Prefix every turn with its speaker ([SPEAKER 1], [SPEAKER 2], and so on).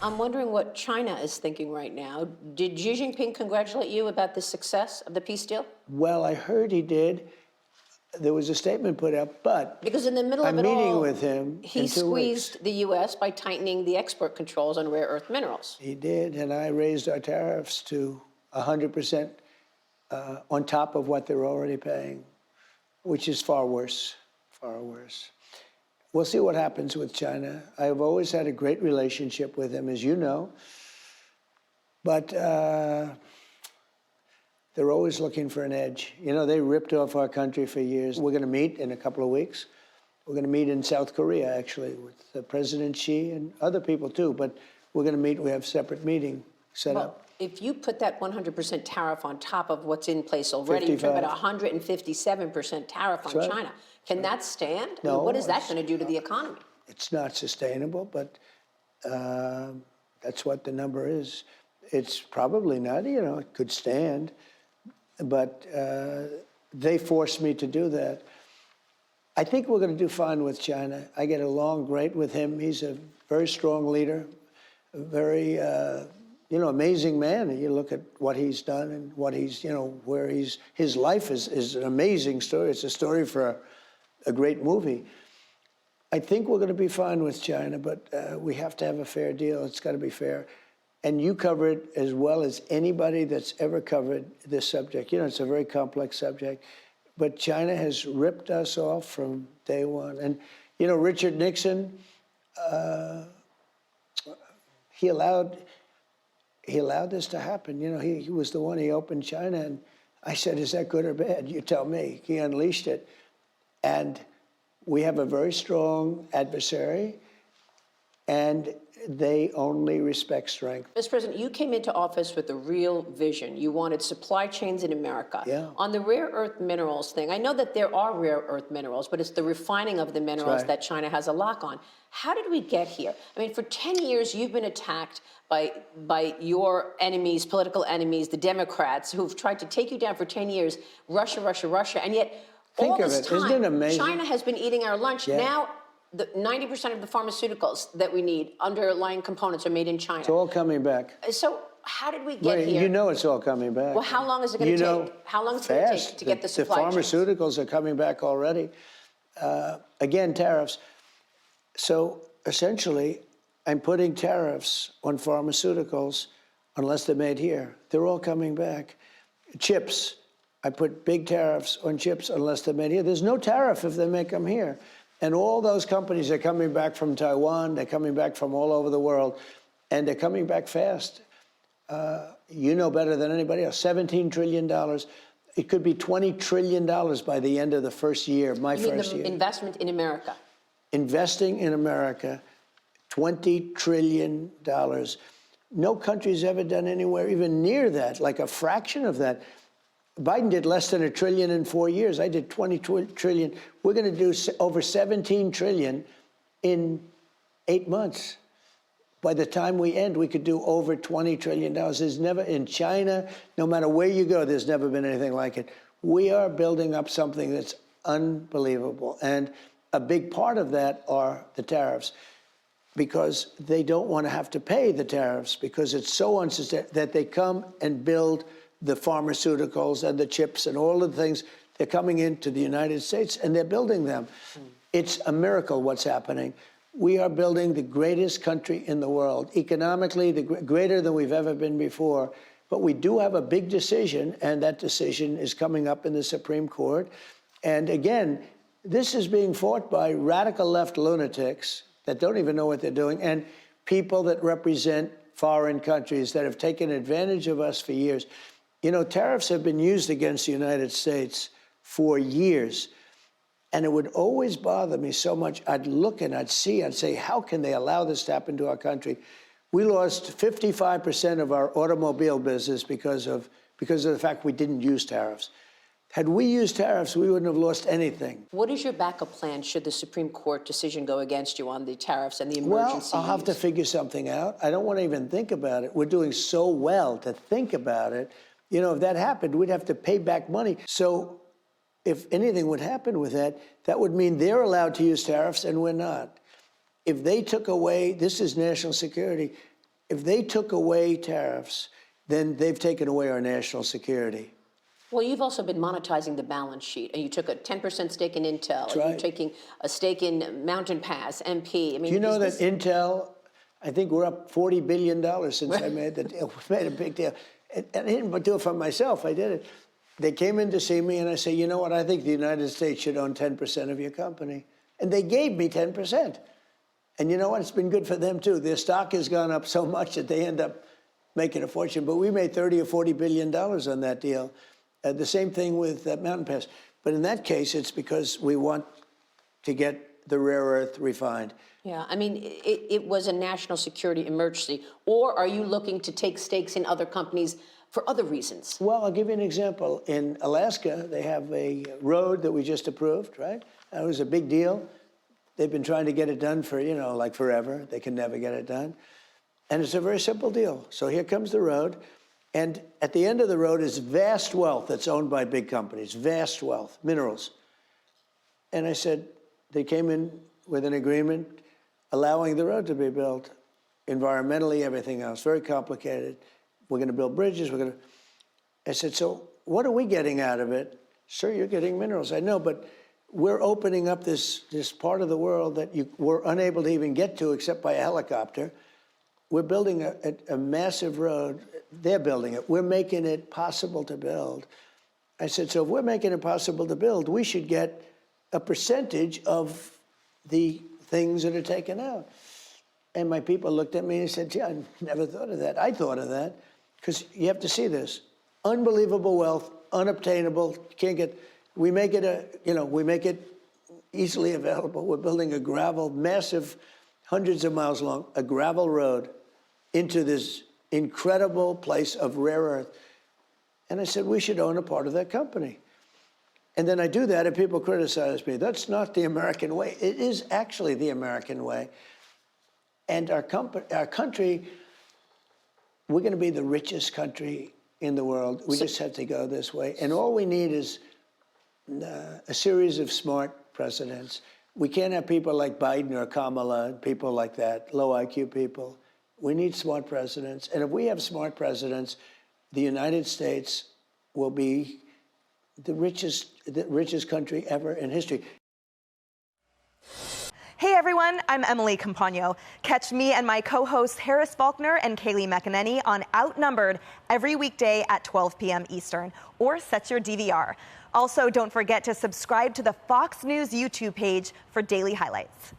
[SPEAKER 1] I'm wondering what China is thinking right now. Did Xi Jinping congratulate you about the success of the peace deal?
[SPEAKER 2] Well, I heard he did. There was a statement put out, but
[SPEAKER 1] Because in the middle of
[SPEAKER 2] I'm
[SPEAKER 1] it
[SPEAKER 2] meeting
[SPEAKER 1] all,
[SPEAKER 2] with him
[SPEAKER 1] he
[SPEAKER 2] in 2 weeks.
[SPEAKER 1] squeezed the U.S. by tightening the export controls on rare earth minerals.
[SPEAKER 2] He did, and I raised our tariffs to 100% on top of what they're already paying, which is far worse, far worse. We'll see what happens with China. I've always had a great relationship with them, as you know, but they're always looking for an edge. You know, they ripped off our country for years. We're going to meet in a couple of weeks. We're going to meet in South Korea, actually, with President Xi and other people, too. But we're going to meet. We have a separate meeting set up.
[SPEAKER 1] If you put that 100% tariff on top of what's in place already, you're talking about 157% tariff on
[SPEAKER 2] right.
[SPEAKER 1] China. Can that stand? I
[SPEAKER 2] No,
[SPEAKER 1] mean, what is that
[SPEAKER 2] it's
[SPEAKER 1] going to do to the economy?
[SPEAKER 2] It's not sustainable, but that's what the number is. It's probably not, you know, it could stand, but they forced me to do that. I think we're going to do fine with China. I get along great with him. He's a very strong leader, a very, amazing man. And you look at what he's done and what he's, where his life is an amazing story. It's a story for a great movie. I think we're going to be fine with China, but we have to have a fair deal. It's got to be fair. And you cover it as well as anybody that's ever covered this subject. You know, it's a very complex subject. But China has ripped us off from day one. And, Richard Nixon, he allowed this to happen. He was the one, he opened China. And I said, is that good or bad? You tell me. He unleashed it. And we have a very strong adversary, and they only respect strength.
[SPEAKER 1] Mr. President, you came into office with a real vision. You wanted supply chains in America.
[SPEAKER 2] Yeah.
[SPEAKER 1] On the rare earth minerals thing, I know that there are rare earth minerals, but it's the refining of the minerals
[SPEAKER 2] right.
[SPEAKER 1] that China has a lock on. How did we get here? I mean, for 10 years, you've been attacked by your enemies, political enemies, the Democrats, who've tried to take you down for 10 years, Russia, Russia, Russia, and yet all this time,
[SPEAKER 2] isn't it amazing?
[SPEAKER 1] China has been eating our lunch.
[SPEAKER 2] Yeah.
[SPEAKER 1] Now, 90% of the pharmaceuticals that we need, underlying components, are made in China.
[SPEAKER 2] It's all coming back.
[SPEAKER 1] So how did we get here?
[SPEAKER 2] You know it's all coming back.
[SPEAKER 1] Well, how long is it going to take? How long is it going to take to get the supply chains?
[SPEAKER 2] The pharmaceuticals are coming back already. Again, tariffs. So essentially, I'm putting tariffs on pharmaceuticals unless they're made here. They're all coming back. Chips. I put big tariffs on chips unless they're made here. There's no tariff if they make them here. And all those companies are coming back from Taiwan. They're coming back from all over the world. And they're coming back fast. You know better than anybody else, $17 trillion. It could be $20 trillion by the end of the first year, my first year.
[SPEAKER 1] Investment in America.
[SPEAKER 2] Investing in America, $20 trillion. No country's ever done anywhere even near that, like a fraction of that. Biden did less than $1 trillion in 4 years. I did 20 trillion. We're going to do over 17 trillion in 8 months. By the time we end, we could do over $20 trillion. There's never, in China, no matter where you go, there's never been anything like it. We are building up something that's unbelievable. And a big part of that are the tariffs, because they don't want to have to pay the tariffs because it's so unsustainable that they come and build the pharmaceuticals and the chips and all of the things. They're coming into the United States and they're building them. It's a miracle what's happening. We are building the greatest country in the world, economically, greater than we've ever been before. But we do have a big decision, and that decision is coming up in the Supreme Court. And again, this is being fought by radical left lunatics that don't even know what they're doing, and people that represent foreign countries that have taken advantage of us for years. Tariffs have been used against the United States for years. And it would always bother me so much. I'd look and I'd say, how can they allow this to happen to our country? We lost 55% of our automobile business because of the fact we didn't use tariffs. Had we used tariffs, we wouldn't have lost anything.
[SPEAKER 1] What is your backup plan should the Supreme Court decision go against you on the tariffs and the emergency
[SPEAKER 2] Well, I'll have to figure something out. I don't want to even think about it. We're doing so well to think about it. If that happened, we'd have to pay back money. So if anything would happen with that, that would mean they're allowed to use tariffs and we're not. If they took away, this is national security, if they took away tariffs, then they've taken away our national security.
[SPEAKER 1] Well, you've also been monetizing the balance sheet, and you took a 10% stake in Intel.
[SPEAKER 2] That's
[SPEAKER 1] and
[SPEAKER 2] right.
[SPEAKER 1] You're taking a stake in Mountain Pass, MP. I mean,
[SPEAKER 2] Do you know that
[SPEAKER 1] is this-
[SPEAKER 2] Intel, I think we're up $40 billion since I made the deal. We made a big deal. And I didn't do it for myself, I did it. They came in to see me and I said, you know what, I think the United States should own 10% of your company. And they gave me 10%. And you know what, it's been good for them too. Their stock has gone up so much that they end up making a fortune. But we made $30 or $40 billion on that deal. The same thing with Mountain Pass. But in that case, it's because we want to get the rare earth refined.
[SPEAKER 1] Yeah, I mean, it was a national security emergency. Or are you looking to take stakes in other companies for other reasons?
[SPEAKER 2] Well, I'll give you an example. In Alaska, they have a road that we just approved, right? That was a big deal. They've been trying to get it done for, you know, like forever. They can never get it done. And it's a very simple deal. So here comes the road. And at the end of the road is vast wealth that's owned by big companies, vast wealth, minerals. And I said, they came in with an agreement allowing the road to be built, environmentally, everything else, very complicated. We're going to build bridges. I said, so what are we getting out of it? Sir, you're getting minerals. I know, but we're opening up this part of the world that you were unable to even get to except by a helicopter. We're building a massive road. They're building it. We're making it possible to build. I said, so if we're making it possible to build, we should get a percentage of the things that are taken out. And my people looked at me and said, gee, I never thought of that. I thought of that. Because you have to see this. Unbelievable wealth, unobtainable, can't get, we make it easily available. We're building a gravel, massive, hundreds of miles long, a gravel road into this incredible place of rare earth. And I said, we should own a part of that company. And then I do that and people criticize me. That's not the American way. It is actually the American way. And our country, we're going to be the richest country in the world. We just have to go this way. And all we need is a series of smart presidents. We can't have people like Biden or Kamala, people like that, low IQ people. We need smart presidents. And if we have smart presidents, the United States will be the richest country ever in history.
[SPEAKER 3] Hey everyone, I'm Emily Compagno. Catch me and my co-hosts Harris Faulkner and Kayleigh McEnany on Outnumbered every weekday at 12 p.m. Eastern, or set your DVR. Also, don't forget to subscribe to the Fox News YouTube page for daily highlights.